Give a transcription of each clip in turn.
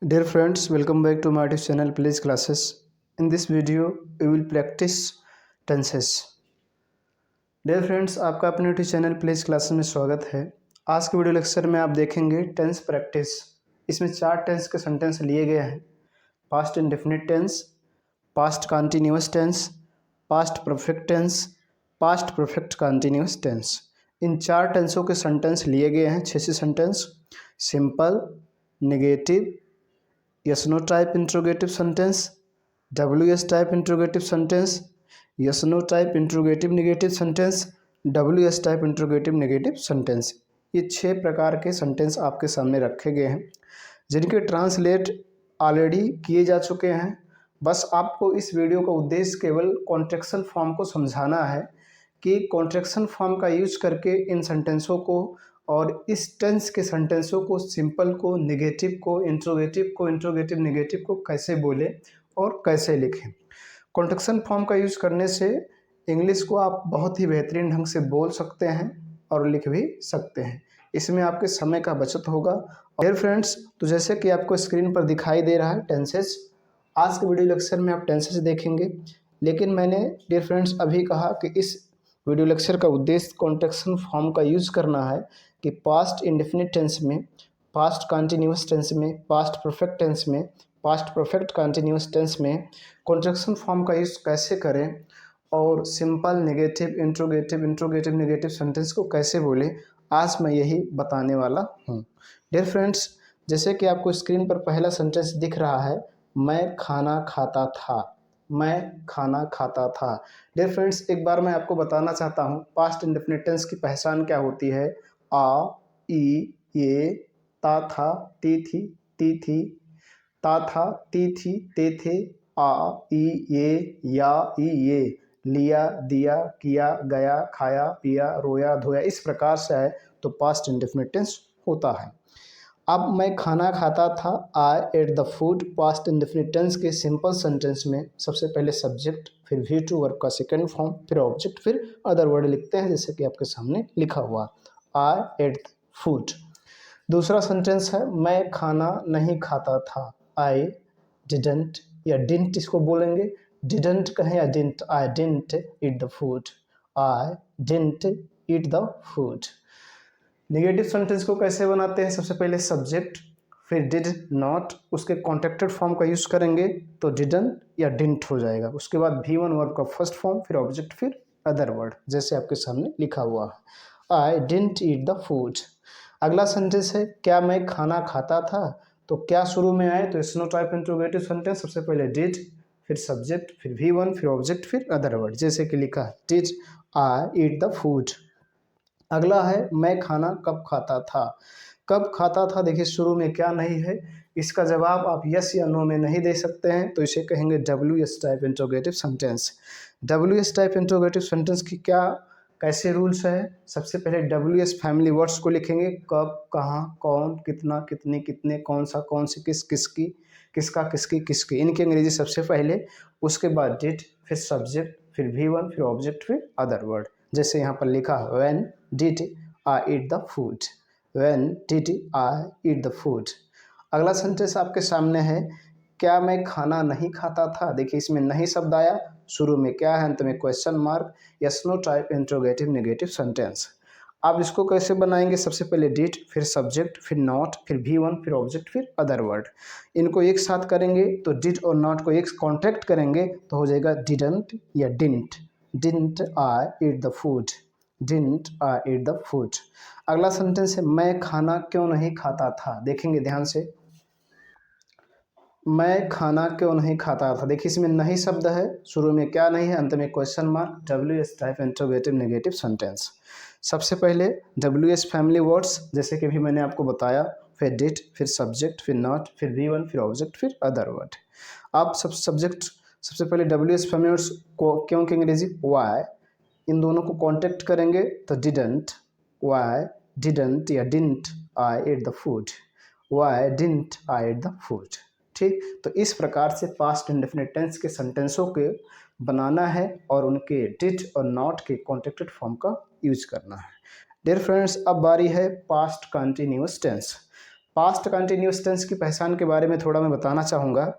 Dear friends, welcome back to my YouTube channel Please Classes. In this video, we will practice tenses. Dear friends, आपका अपने YouTube channel please classes में स्वागत है। आज के video lecture में आप देखेंगे टेंस प्रैक्टिस। इसमें 4 टेंस के सेंटेंस लिए गए हैं। Past indefinite tense, past continuous tense, past perfect tense, past perfect continuous tense. इन 4 टेंसों के सेंटेंस लिए गए हैं। 6 sentence: simple, negative, yes no type interrogative sentence, ws type interrogative sentence, yes no type interrogative negative sentence, ws type interrogative negative sentence। ये 6 प्रकार के sentence आपके सामने रखे गए हैं जिनके ट्रांसलेट ऑलरेडी किए जा चुके हैं। बस आपको इस वीडियो का उद्देश्य केवल कॉन्ट्रेक्शन फॉर्म को समझाना है कि कॉन्ट्रेक्शन फॉर्म का यूज करके इन सेंटेंसों को और इस टेंस के सेंटेंसों को, सिंपल को, नेगेटिव को, इंट्रोगेटिव नेगेटिव को कैसे बोले और कैसे लिखें। कॉन्ट्रेक्शन फॉर्म का यूज करने से इंग्लिश को आप बहुत ही बेहतरीन ढंग से बोल सकते हैं और लिख भी सकते हैं। इसमें आपके समय का बचत होगा। डियर फ्रेंड्स, तो जैसे कि आपको स्क्रीन पर दिखाई दे रहा है टेंसेस, आज के वीडियो लेक्चर में आप टेंसेस देखेंगे। लेकिन मैंने डियर फ्रेंड्स अभी कहा कि इस वीडियो लेक्चर का उद्देश्य कॉन्ट्रेक्शन फॉर्म का यूज करना है कि पास्ट इंडेफिनिट टेंस में, पास्ट कंटिन्यूअस टेंस में, पास्ट परफेक्ट टेंस में, पास्ट परफेक्ट कंटिन्यूअस टेंस में कॉन्ट्रेक्शन फॉर्म का यूज कैसे करें और simple, negative, interrogative negative sentence को कैसे बोले, आज मैं यही बताने वाला हूँ। डियर फ्रेंड्स, जैसे कि आपको स्क्रीन पर पहला सेंटेंस दिख रहा है, मैं खाना खाता था। मैं खाना खाता था। डियर फ्रेंड्स, एक बार मैं आपको बताना चाहता हूँ पास्ट इंडेफिनिट टेंस की पहचान क्या होती है। आ, ई, ये, ता था, ती थी, ता था, ती थी, ते थे, आ, ई, ये, या, ई, ये, लिया, दिया, किया, गया, खाया, पिया, रोया, धोया, इस प्रकार से है तो पास्ट इंडेफिनिट टेंस होता है। अब मैं खाना खाता था, I ate the food, past indefinite tense के सिंपल सेंटेंस में सबसे पहले सब्जेक्ट, फिर वी टू वर्ब का सेकंड फॉर्म, फिर ऑब्जेक्ट, फिर अदर वर्ड लिखते हैं जैसे कि आपके सामने लिखा हुआ, आई एट फूड। दूसरा सेंटेंस है, मैं खाना नहीं खाता था, आई डिडंट या डिंट इसको बोलेंगे, डिडंट कहें या didn't, I didn't eat the food, I didn't eat the food. Negative sentence को कैसे बनाते हैं, सबसे पहले सब्जेक्ट, फिर डिड नॉट, उसके कॉन्ट्रैक्टेड फॉर्म का यूज करेंगे तो डिडंट या डिंट हो जाएगा। उसके बाद V1 वर्ब का फर्स्ट फॉर्म, फिर ऑब्जेक्ट, फिर अदर वर्ड जैसे आपके सामने लिखा हुआ है, I didn't eat the food. अगला सेंटेंस है, क्या मैं खाना खाता था, तो क्या शुरू में आए तो स्नो टाइप इंट्रोगेटिव सेंटेंस, सबसे पहले डिड, फिर सब्जेक्ट, फिर V1, फिर ऑब्जेक्ट, फिर अदर वर्ड जैसे कि लिखा है, did I eat the food. अगला है, मैं खाना कब खाता था। कब खाता था, देखिए शुरू में क्या नहीं है, इसका जवाब आप यस या नो में नहीं दे सकते हैं तो इसे कहेंगे WS type interrogative sentence. WS type interrogative sentence की क्या कैसे रूल्स है, सबसे पहले WS फैमिली वर्ड्स को लिखेंगे, कब, कहाँ, कौन, कितना, कितने, कितने, कौन सा, कौन सी, किस, किसकी, किसका, किसकी, किसकी, इनकी अंग्रेजी सबसे पहले। उसके बाद डिड, फिर सब्जेक्ट, फिर V1, फिर ऑब्जेक्ट, फिर अदर वर्ड जैसे यहाँ पर लिखा है, when did I eat the food, when did I eat the food. अगला सेंटेंस आपके सामने है, क्या मैं खाना नहीं खाता था। देखिए इसमें नहीं शब्द आया, शुरू में क्या है, अंत में question mark, yes no type interrogative negative sentence. आप इसको कैसे बनाएंगे, सबसे पहले डिड, फिर सब्जेक्ट, फिर नॉट, फिर V1, फिर ऑब्जेक्ट, फिर अदर वर्ड। इनको एक साथ करेंगे तो डिड और नॉट को एक कॉन्ट्रैक्ट करेंगे तो हो जाएगा डिडंट या didn't, didn't I eat the food, didn't I eat the food. अगला सेंटेंस है, मैं खाना क्यों नहीं खाता था। देखेंगे ध्यान से, मैं खाना क्यों नहीं खाता था। देखिए इसमें नहीं शब्द है, शुरू में क्या नहीं है, अंत में question mark, WS type interrogative negative sentence. सबसे पहले WS फैमिली वर्ड्स जैसे कि भी मैंने आपको बताया, फिर डिड, फिर सब्जेक्ट, फिर नॉट, फिर V1, फिर ऑब्जेक्ट, फिर अदर वर्ड। आप सब सब्जेक्ट सबसे पहले WS फैमिली वर्ड्स को क्यों की अंग्रेजी वाई, इन दोनों को कॉन्टेक्ट करेंगे तो डिडंट, वाई डिडंट या didn't I eat the food, why didn't I eat the food. ठीक, तो इस प्रकार से पास्ट इंडेफिनिट टेंस के सेंटेंसों के बनाना है और उनके डिड और नॉट के कॉन्ट्रैक्टेड फॉर्म का यूज करना है। डियर फ्रेंड्स, अब बारी है past continuous tense. Past continuous tense की पहचान के बारे में थोड़ा मैं बताना चाहूँगा।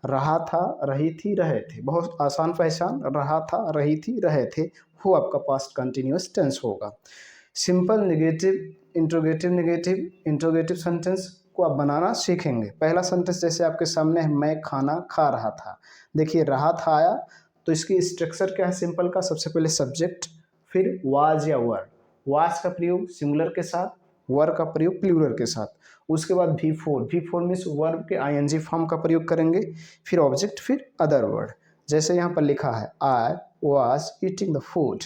रहा था, रही थी, रहे थे, बहुत आसान पहचान। रहा था, रही थी, रहे थे, वो आपका पास्ट कंटिन्यूअस टेंस होगा। सिंपल नेगेटिव, इंट्रोगेटिव सेंटेंस को आप बनाना सीखेंगे। पहला सेंटेंस जैसे आपके सामने है, मैं खाना खा रहा था। देखिए रहा था आया, तो इसकी स्ट्रक्चर क्या है सिंपल का? सबसे पहले सब्जेक्ट, फिर वाज या वर। वाज का प्रयोग सिंगुलर के साथ, वर का प्रयोग प्लूरल के साथ। उसके बाद वी फोर मीन्स वर्ब के आईएनजी फॉर्म का प्रयोग करेंगे, फिर ऑब्जेक्ट, फिर अदर वर्ड। जैसे यहाँ पर लिखा है I was eating the food,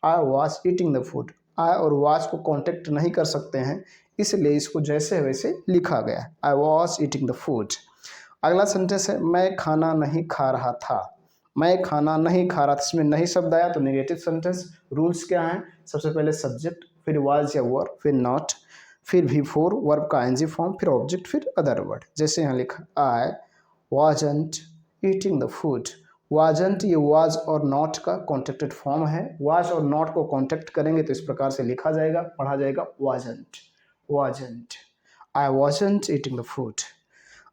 I was eating the food. I और वाज को कॉन्टेक्ट नहीं कर सकते हैं, इसलिए इसको जैसे वैसे लिखा गया, आई वाज ईटिंग द फूड। अगला सेंटेंस है, मैं खाना नहीं खा रहा था। मैं खाना नहीं खा रहा था, इसमें नहीं शब्द आया तो नेगेटिव सेंटेंस। रूल्स क्या हैं? सबसे पहले सब्जेक्ट, फिर वाज या वर, फिर नॉट, फिर वी फोर वर्ब का एनजी फॉर्म, फिर ऑब्जेक्ट, फिर अदर वर्ड। जैसे यहाँ लिखा I wasn't eating the food. Wasn't ये वाज और नॉट का कॉन्टेक्टेड फॉर्म है। वाज और नॉट को कॉन्टेक्ट करेंगे तो इस प्रकार से लिखा जाएगा, पढ़ा जाएगा wasn't, wasn't. I wasn't eating the food.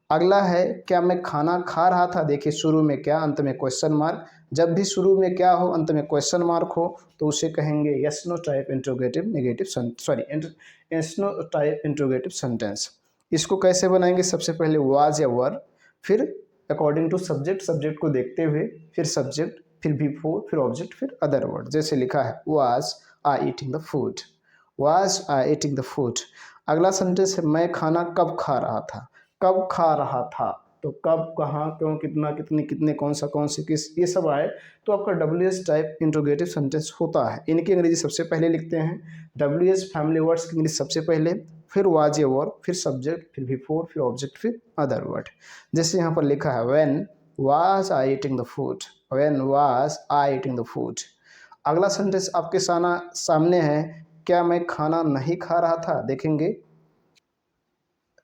अगला है, क्या मैं खाना खा रहा था? देखिए शुरू में क्या, अंत में क्वेश्चन मार्क। जब भी शुरू में क्या हो, अंत में क्वेश्चन मार्क हो, तो उसे कहेंगे yes no type interrogative negative yes no type interrogative sentence. इसको कैसे बनाएंगे? सबसे पहले वाज या वर, फिर अकॉर्डिंग टू सब्जेक्ट, सब्जेक्ट को देखते हुए, फिर सब्जेक्ट, फिर बिफोर, फिर ऑब्जेक्ट, फिर अदर वर्ड। जैसे लिखा है was I eating the food, was I eating the food. अगला सेंटेंस है, मैं खाना कब खा रहा था। कब खा रहा था, तो कब, कहाँ, क्यों, कितना, कितने, कितने, कौन सा, कौन से, किस, ये सब आए तो आपका WS टाइप इंट्रोगेटिव सेंटेंस होता है। इनकी अंग्रेजी सबसे पहले लिखते हैं, WS फैमिली वर्ड्स की इंग्लिश सबसे पहले, फिर वाज या वर, फिर सब्जेक्ट, फिर बिफोर, फिर ऑब्जेक्ट, फिर अदर वर्ड। जैसे यहाँ पर लिखा है when was I eating the food, when was I eating the food. अगला सेंटेंस आपके सामने है, क्या मैं खाना नहीं खा रहा था? देखेंगे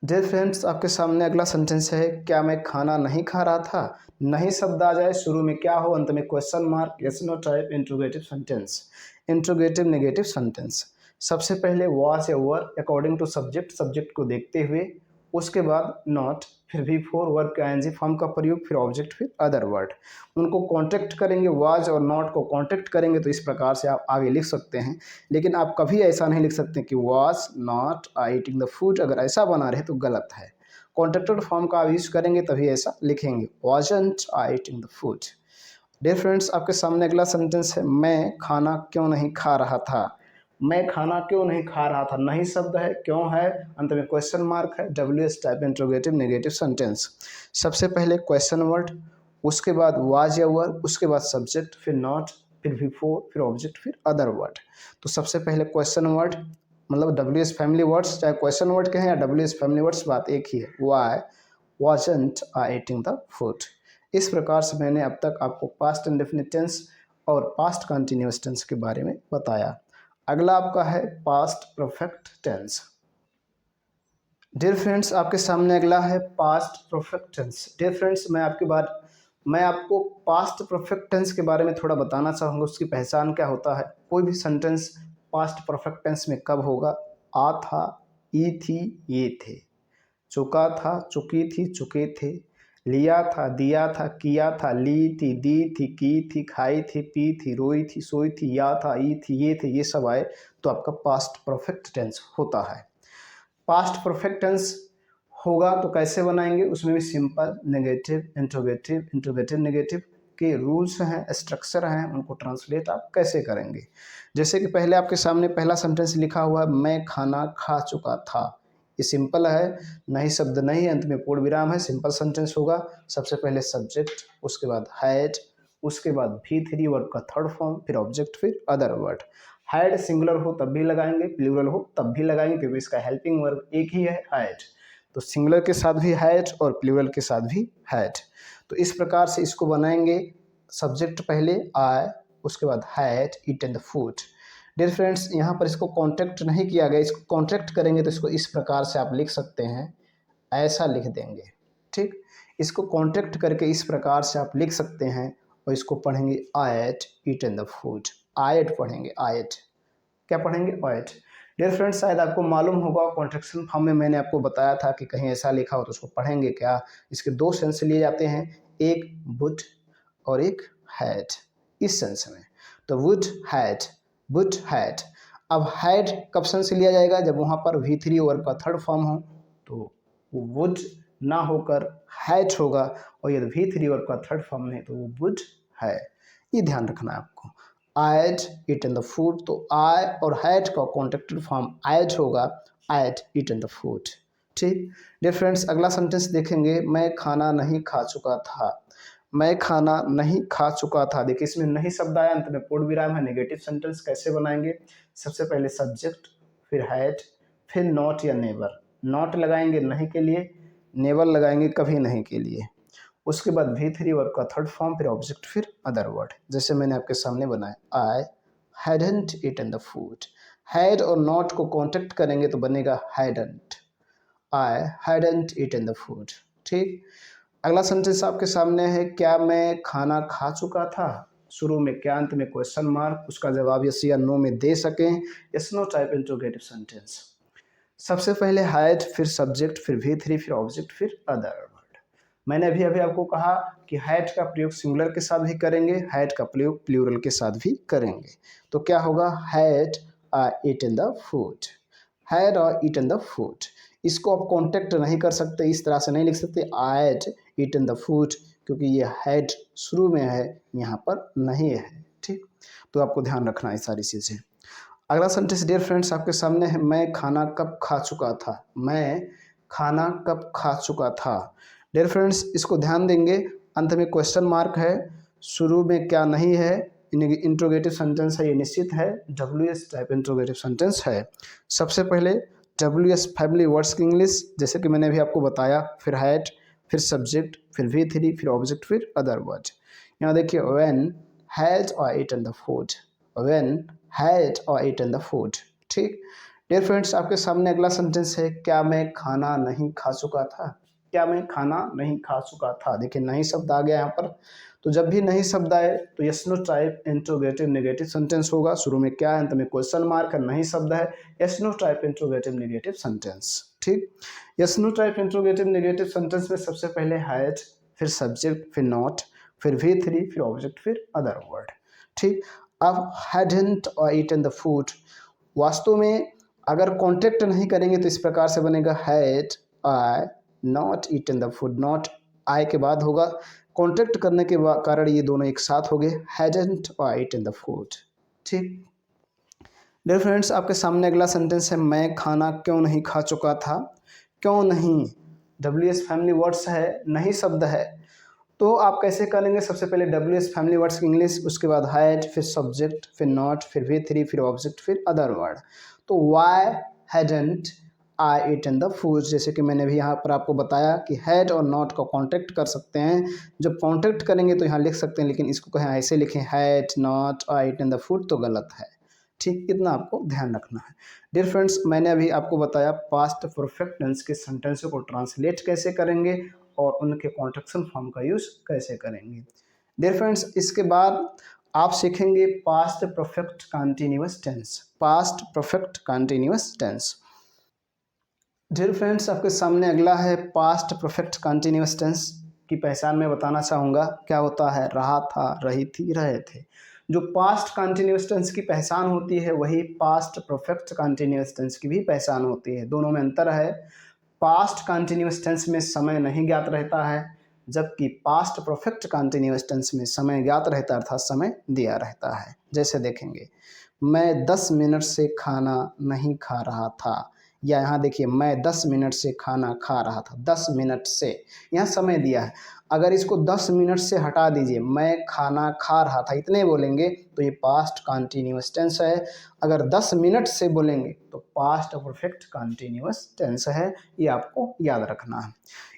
डियर फ्रेंड्स, आपके सामने अगला सेंटेंस है, क्या मैं खाना नहीं खा रहा था। नहीं शब्द आ जाए, शुरू में क्या हो, अंत में question mark, yes no type interrogative sentence, interrogative negative sentence. सबसे पहले वाज या were according to subject, subject को देखते हुए, उसके बाद नॉट, फिर भी फोर वर्ब के आईएनजी फॉर्म का प्रयोग, फिर ऑब्जेक्ट, फिर अदर वर्ड। उनको कॉन्टेक्ट करेंगे, वाज और नॉट को कॉन्टेक्ट करेंगे तो इस प्रकार से आप आगे लिख सकते हैं। लेकिन आप कभी ऐसा नहीं लिख सकते कि was not I eating the food. अगर ऐसा बना रहे तो गलत है। कॉन्टेक्टेड फॉर्म का आप यूज करेंगे तभी ऐसा लिखेंगे, wasn't I eating the food. Dear friends, आपके सामने अगला सेंटेंस है, मैं खाना क्यों नहीं खा रहा था। मैं खाना क्यों नहीं खा रहा था, नहीं शब्द है, क्यों है, अंत में क्वेश्चन मार्क है, WS type interrogative negative sentence. सबसे पहले क्वेश्चन वर्ड, उसके बाद वाज या वर, उसके बाद सब्जेक्ट, फिर नॉट, फिर बिफोर, फिर ऑब्जेक्ट, फिर अदर वर्ड। तो सबसे पहले क्वेश्चन वर्ड, मतलब WS फैमिली वर्ड्स, चाहे क्वेश्चन वर्ड कहें या WS फैमिली वर्ड्स, बात एक ही है। Why wasn't I eating the food. इस प्रकार से मैंने अब तक आपको पास्ट इंडेफिनिट टेंस और पास्ट कंटिन्यूअस टेंस के बारे में बताया। अगला आपका है past perfect tense. Dear friends, आपके सामने अगला है past perfect tense. Dear friends, मैं आपको पास्ट परफेक्ट टेंस के बारे में थोड़ा बताना चाहूँगा, उसकी पहचान क्या होता है। कोई भी सेंटेंस पास्ट परफेक्ट टेंस में कब होगा? आ था, ई थी, ये थे। चुका था, चुकी थी, चुके थे। लिया था, दिया था, किया था, ली थी, दी थी, की थी, खाई थी, पी थी, रोई थी, सोई थी, या था, ई थी, ये थे, ये सब आए तो आपका पास्ट परफेक्ट टेंस होता है। पास्ट परफेक्ट टेंस होगा तो कैसे बनाएंगे? उसमें भी सिंपल नेगेटिव, इंट्रोगेटिव नेगेटिव के रूल्स हैं, स्ट्रक्चर हैं, उनको ट्रांसलेट आप कैसे करेंगे। जैसे कि पहले आपके सामने पहला सेंटेंस लिखा हुआ है, मैं खाना खा चुका था। ये सिंपल है, नहीं शब्द नहीं है, अंत में पूर्ण विराम है, सिंपल सेंटेंस होगा। सबसे पहले सब्जेक्ट, उसके बाद हैड, उसके बाद V3 वर्ब का थर्ड फॉर्म, फिर ऑब्जेक्ट, फिर अदर वर्ड। हैड सिंगुलर हो तब भी लगाएंगे, प्लूरल हो तब भी लगाएंगे, क्योंकि इसका हेल्पिंग वर्ब एक ही है, हैड। तो सिंगुलर के साथ भी हैड और प्लूरल के साथ भी हैड। तो इस प्रकार से इसको बनाएंगे, सब्जेक्ट पहले आई, उसके बाद had eaten the food. Dear friends, यहाँ पर इसको कॉन्ट्रैक्ट नहीं किया गया, इसको कॉन्ट्रैक्ट करेंगे तो इसको इस प्रकार से आप लिख सकते हैं, ऐसा लिख देंगे। ठीक, इसको कॉन्ट्रैक्ट करके इस प्रकार से आप लिख सकते हैं और इसको पढ़ेंगे I ate eaten the food. I ate पढ़ेंगे, आई एट क्या पढ़ेंगे? I eight. डियर फ्रेंड्स, शायद आपको मालूम होगा कॉन्ट्रैक्शन फॉर्म में मैंने आपको बताया था कि कहीं ऐसा लिखा हो तो उसको पढ़ेंगे क्या। इसके दो सेंस लिए जाते हैं, एक वुड और एक हैड, इस सेंस में। तो वुड हैड। अब हैड कब सेंस लिया जाएगा, जब वहाँ पर V3 वर्ब का थर्ड फॉर्म हो, तो वुड ना होकर हैड होगा, और यदि V3 वर्ब का थर्ड फॉर्म है तो वो वुड है। ये ध्यान रखना है आपको। आयड ईटन द फूड, तो आई और हैड का कॉन्ट्रैक्टेड फॉर्म आयड होगा, आयड ईटन द फूड। ठीक। डियर फ्रेंड्स, अगला सेंटेंस देखेंगे, मैं खाना नहीं खा चुका था। मैं खाना नहीं खा चुका था। देखिए इसमें नहीं शब्द आया, अंत में पूर्ण विराम है। नेगेटिव सेंटेंस कैसे बनाएंगे, सबसे पहले सब्जेक्ट, फिर हैड, फिर नॉट या नेवर। नॉट लगाएंगे नहीं के लिए, नेवर लगाएंगे कभी नहीं के लिए। उसके बाद V3 वर्ब का थर्ड फॉर्म, फिर ऑब्जेक्ट, फिर अदर वर्ड, जैसे मैंने आपके सामने बनाया। I hadn't eaten the food. Had और नॉट को कॉन्टेक्ट करेंगे तो बनेगा hadn't. I hadn't eaten the food. ठीक। अगला सेंटेंस आपके सामने है, क्या मैं खाना खा चुका था। शुरू में क्या, अंत में क्वेश्चन मार्क, उसका जवाब यस या नो में दे सकें। Yes no type interrogative sentence. सबसे पहले हैड, फिर सब्जेक्ट, फिर V3, फिर ऑब्जेक्ट, फिर अदर वर्ड। मैंने अभी अभी आपको कहा कि हैड का प्रयोग सिंगुलर के साथ भी करेंगे, हैड का प्रयोग प्लूरल के साथ भी करेंगे। तो क्या होगा, had eaten the food. Had और ईटन द फूड। इसको आप कॉन्टेक्ट नहीं कर सकते, इस तरह से नहीं लिख सकते हैड ईटन द फूड, क्योंकि ये हैड शुरू में है, यहाँ पर नहीं है। ठीक। तो आपको ध्यान रखना है सारी चीज़ें। अगला सेंटेंस डियर फ्रेंड्स आपके सामने है, मैं खाना कब खा चुका था। मैं खाना कब खा चुका था। डियर फ्रेंड्स, इसको ध्यान देंगे, अंत में क्वेश्चन मार्क है, शुरू में क्या नहीं है, इंट्रोगेटिव सेंटेंस है, ये निश्चित है, WS टाइप इंट्रोगेटिव सेंटेंस है। सबसे पहले WS फैमिली वर्ड्स की इंग्लिश, जैसे कि मैंने अभी आपको बताया, फिर हैड, फिर सब्जेक्ट, फिर V3, फिर ऑब्जेक्ट, फिर अदर वर्ड। यहाँ देखिए, व्हेन हैड और eaten the food. When had और ईटन द फूड। ठीक। डियर फ्रेंड्स, आपके सामने अगला सेंटेंस है, क्या मैं खाना नहीं खा चुका था। क्या मैं खाना नहीं खा चुका था। देखिए नहीं शब्द आ गया यहाँ पर, तो जब भी नहीं शब्द आए तो yes no type interrogative negative sentence होगा। शुरू में क्या है, अंत में क्वेश्चन मार्क है, नहीं शब्द है, yes no type interrogative negative sentence. ठीक। Yes no type interrogative negative sentence में सबसे पहले हैड, फिर सब्जेक्ट, फिर नॉट, फिर V3, फिर ऑब्जेक्ट, फिर अदर वर्ड। ठीक। अब hadn't और eaten the food, वास्तव में अगर कॉन्ट्रैक्ट नहीं करेंगे तो इस प्रकार से बनेगा, had I not eaten the food। Not I के बाद होगा, कॉन्ट्रैक्ट करने के कारण ये दोनों एक साथ हो गए, hadn't और eaten the food। ठीक। डियर फ्रेंड्स, आपके सामने अगला सेंटेंस है, मैं खाना क्यों नहीं खा चुका था। क्यों नहीं, WS फैमिली वर्ड्स है, नहीं शब्द है, तो आप कैसे करेंगे, सबसे पहले WS फैमिली वर्ड्स की इंग्लिश, उसके बाद हैड, फिर सब्जेक्ट, फिर नॉट, फिर V3, फिर ऑब्जेक्ट, फिर अदर वर्ड। तो why hadn't I eaten the food, जैसे कि मैंने भी यहाँ पर आपको बताया कि हैड और नॉट का कॉन्ट्रैक्ट कर सकते हैं। जब कॉन्ट्रैक्ट करेंगे तो यहाँ लिख सकते हैं, लेकिन इसको कहीं ऐसे लिखें, had not I eaten the food, तो गलत है। ठीक, इतना आपको ध्यान रखना है। डियर फ्रेंड्स, मैंने अभी आपको बताया पास्ट परफेक्ट टेंस के सेंटेंसों को ट्रांसलेट कैसे करेंगे और उनके कॉन्ट्रैक्शन फॉर्म का यूज़ कैसे करेंगे। डियर फ्रेंड्स, इसके बाद आप सीखेंगे past perfect continuous tense. Past perfect continuous tense. Dear friends, आपके सामने अगला है पास्ट परफेक्ट कंटीन्यूअस टेंस की पहचान मैं बताना चाहूँगा। क्या होता है, रहा था, रही थी, रहे थे। जो पास्ट कंटीन्यूअस टेंस की पहचान होती है वही पास्ट परफेक्ट कंटीन्यूअस टेंस की भी पहचान होती है। दोनों में अंतर है। पास्ट कंटीन्यूअस टेंस में समय नहीं ज्ञात रहता है, जबकि पास्ट परफेक्ट कंटीन्यूअस टेंस में समय ज्ञात रहता है, अर्थात समय दिया रहता है। जैसे देखेंगे, मैं 10 मिनट से खाना नहीं खा रहा था, या यहाँ देखिए, मैं 10 मिनट से खाना खा रहा था। 10 मिनट से, यहाँ समय दिया है। अगर इसको 10 मिनट से हटा दीजिए, मैं खाना खा रहा था, इतने बोलेंगे तो ये पास्ट कंटीन्यूअस टेंस है। अगर 10 मिनट से बोलेंगे तो पास्ट परफेक्ट कंटीन्यूअस टेंस है। ये आपको याद रखना है।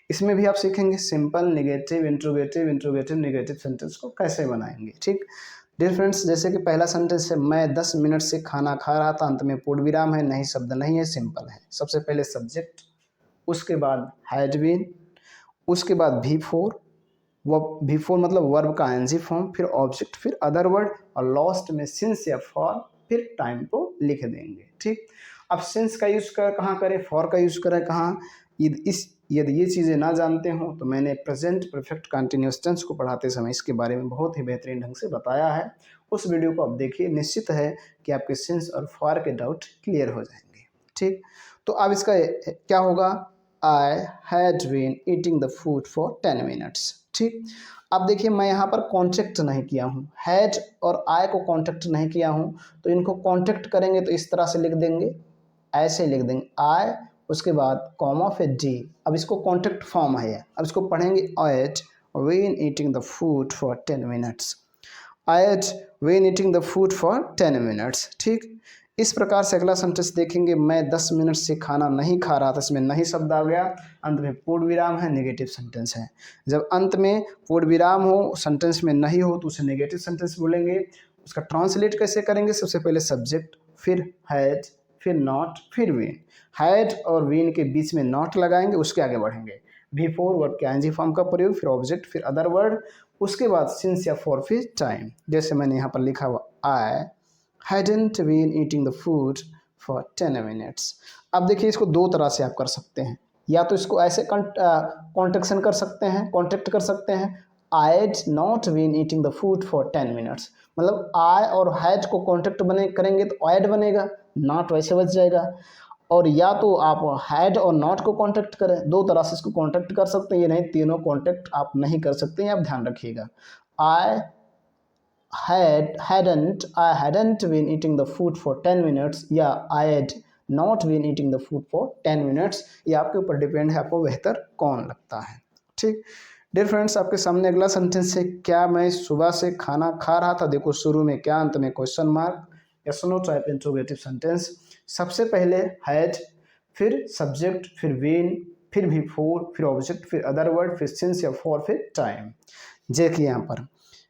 इसमें भी आप सीखेंगे simple, negative, interrogative, interrogative negative sentence को कैसे बनाएंगे। ठीक। डियर फ्रेंड्स, जैसे कि पहला सेंटेंस है, मैं 10 मिनट से खाना खा रहा था, अंत में पूर्ण विराम है, नहीं शब्द नहीं है, सिंपल है। सबसे पहले सब्जेक्ट, उसके बाद हैड बीन, उसके बाद V4, V4 मतलब वर्ब का ING फॉर्म, फिर ऑब्जेक्ट, फिर अदर वर्ड, और लास्ट में सिंस या फॉर, फिर टाइम को लिख देंगे। ठीक। अब सिंस का यूज़ कहाँ करें, फॉर का यूज़ करें कहाँ, यदि ये चीज़ें ना जानते हो तो मैंने प्रेजेंट परफेक्ट कंटिन्यूअस टेंस को पढ़ाते समय इसके बारे में बहुत ही बेहतरीन ढंग से बताया है। उस वीडियो को आप देखिए, निश्चित है कि आपके सिंस और फॉर के डाउट क्लियर हो जाएंगे। ठीक, तो अब इसका क्या होगा, I had been eating the food for 10 minutes. ठीक, अब देखिए मैं यहाँ पर कॉन्टेक्ट नहीं किया हूँ, हैड और आई को कॉन्टेक्ट नहीं किया हूँ, तो इनको कॉन्टेक्ट करेंगे तो इस तरह से लिख देंगे, ऐसे लिख देंगे आई, उसके बाद कॉमा फिर डी। अब इसको कॉन्टेक्ट फॉर्म है, अब इसको पढ़ेंगे at when eating the food for 10 minutes, at when eating the food for 10 minutes. ठीक, इस प्रकार से अगला सेंटेंस देखेंगे, मैं 10 मिनट से खाना नहीं खा रहा था, इसमें नहीं शब्द आ गया, अंत में पूर्ण विराम है, नेगेटिव सेंटेंस है। जब अंत में पूर्ण विराम हो, सेंटेंस में नहीं हो, तो उसे नेगेटिव सेंटेंस बोलेंगे। उसका ट्रांसलेट कैसे करेंगे, सबसे पहले सब्जेक्ट, फिर हैड, फिर नॉट, फिर वीन। हैड और वीन के बीच में नॉट लगाएंगे, उसके आगे बढ़ेंगे, बिफोर वर्ब के आईएनजी फॉर्म का प्रयोग, फिर ऑब्जेक्ट, फिर अदर वर्ड, उसके बाद सिंस या फॉर, फिर टाइम। जैसे मैंने यहाँ पर लिखा हुआ, आई hadn't been eating the food for 10 minutes। अब देखिए इसको दो तरह से आप कर सकते हैं, या तो इसको ऐसे कॉन्टेक्शन कर सकते हैं, कॉन्टेक्ट कर सकते हैं, I had not been eating the food for 10 minutes, मतलब I और had को कॉन्टेक्ट करेंगे तो had बनेगा, not वैसे बच जाएगा। और या तो आप had और not को कॉन्टेक्ट करें, दो तरह से इसको कॉन्टेक्ट कर सकते हैं, ये नहीं तीनों कॉन्टेक्ट आप नहीं कर सकते हैं, आप ध्यान रखिएगा। I hadn't been eating the food for 10 minutes, या I had not been eating the food for 10 minutes, ये आपके ऊपर डिपेंड है, आपको बेहतर कौन लगता है। ठीक, डियर फ्रेंड्स, आपके सामने अगला सेंटेंस है, क्या मैं सुबह से खाना खा रहा था। देखो शुरू में क्या, अंत में question mark, yes no type interrogative sentence. सबसे पहले हैड, फिर सब्जेक्ट, फिर बीन, फिर बिफोर, फिर ऑब्जेक्ट, फिर अदर वर्ड, फिर सिंस या फॉर, फिर टाइम। देखिए यहाँ पर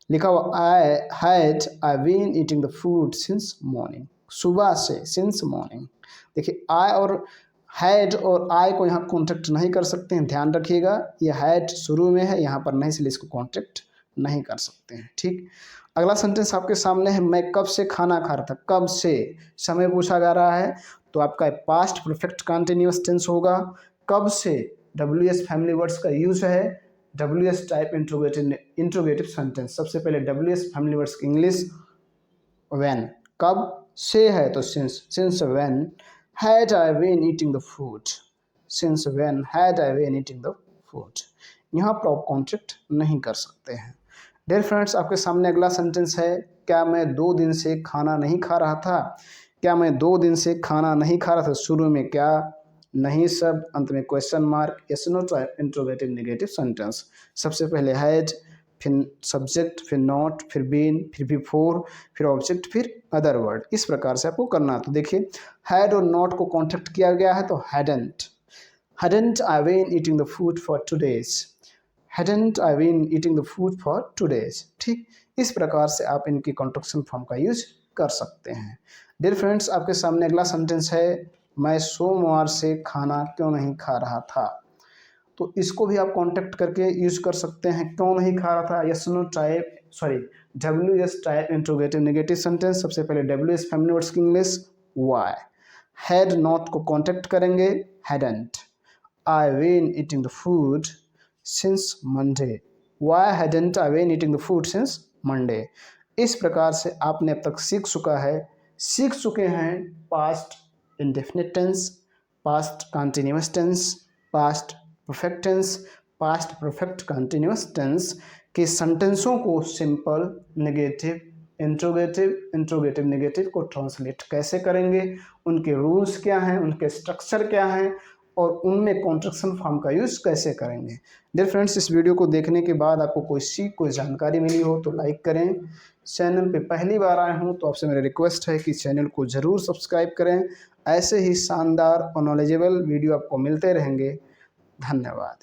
लिखा हुआ, I been eating the food since morning, सुबह से, सिंस मॉर्निंग। देखिए आई और हैड और आई को यहाँ कॉन्टेक्ट नहीं कर सकते हैं, ध्यान रखिएगा, ये हैड शुरू में है, यहाँ पर नहीं, इसलिए इसको कॉन्टेक्ट नहीं कर सकते हैं। ठीक, अगला सेंटेंस आपके सामने है, मैं कब से खाना खा रहा था। कब से समय पूछा जा रहा है, तो आपका पास्ट परफेक्ट कंटिन्यूअस टेंस होगा। कब से WS फैमिली वर्ड्स का यूज है, WS टाइप इंट्रोगेटिव सेंटेंस। सबसे पहले WS फैमिली वर्ड्स की इंग्लिश, व्हेन, कब से है तो since when had I been eating the food, since when had I been eating the food. यहाँ पर आप कॉन्ट्रैक्ट नहीं कर सकते हैं। डियर फ्रेंड्स, आपके सामने अगला सेंटेंस है, क्या मैं 2 दिन से खाना नहीं खा रहा था। क्या मैं 2 दिन से खाना नहीं खा रहा था, शुरू में क्या, नहीं शब्द, अंत में question mark, yes no type interrogative negative sentence. सबसे पहले हैड, फिर सब्जेक्ट, फिर नॉट, फिर बीन, फिर बिफोर, फिर ऑब्जेक्ट, फिर अदर वर्ड। इस प्रकार से आपको करना है। तो देखिए हैड और नॉट को कॉन्ट्रैक्ट किया गया है, तो hadn't I been eating the food for 2 days, hadn't I been eating the food for 2 days। ठीक, इस प्रकार से आप इनकी कॉन्ट्रैक्शन फॉर्म का यूज कर सकते हैं। डियर फ्रेंड्स, आपके सामने अगला सेंटेंस है, मैं सोमवार से खाना क्यों नहीं खा रहा था। तो इसको भी आप कॉन्टेक्ट करके यूज कर सकते हैं, क्यों नहीं खा रहा था, yes no type, sorry WS type interrogative negative sentence. सबसे पहले WS फैमिली वर्ड्स की इंग्लिश, वाई। हैड नॉट को कॉन्टेक्ट करेंगे, hadn't. I been eating the food since Monday, why hadn't I been eating the food since Monday. इस प्रकार से आपने अब तक सीख चुके हैं past indefinite tense, past continuous tense, past perfect tense, past perfect continuous tense के सेंटेंसों को सिंपल, नेगेटिव, इंट्रोगेटिव नेगेटिव को ट्रांसलेट कैसे करेंगे, उनके रूल्स क्या हैं, उनके स्ट्रक्चर क्या हैं, और उनमें कॉन्ट्रैक्शन फॉर्म का यूज़ कैसे करेंगे। डियर फ्रेंड्स, इस वीडियो को देखने के बाद आपको कोई जानकारी मिली हो तो लाइक करें। चैनल पे पहली बार आए हों तो आपसे मेरा रिक्वेस्ट है कि चैनल को ज़रूर सब्सक्राइब करें। ऐसे ही शानदार और नॉलेजेबल वीडियो आपको मिलते रहेंगे। धन्यवाद।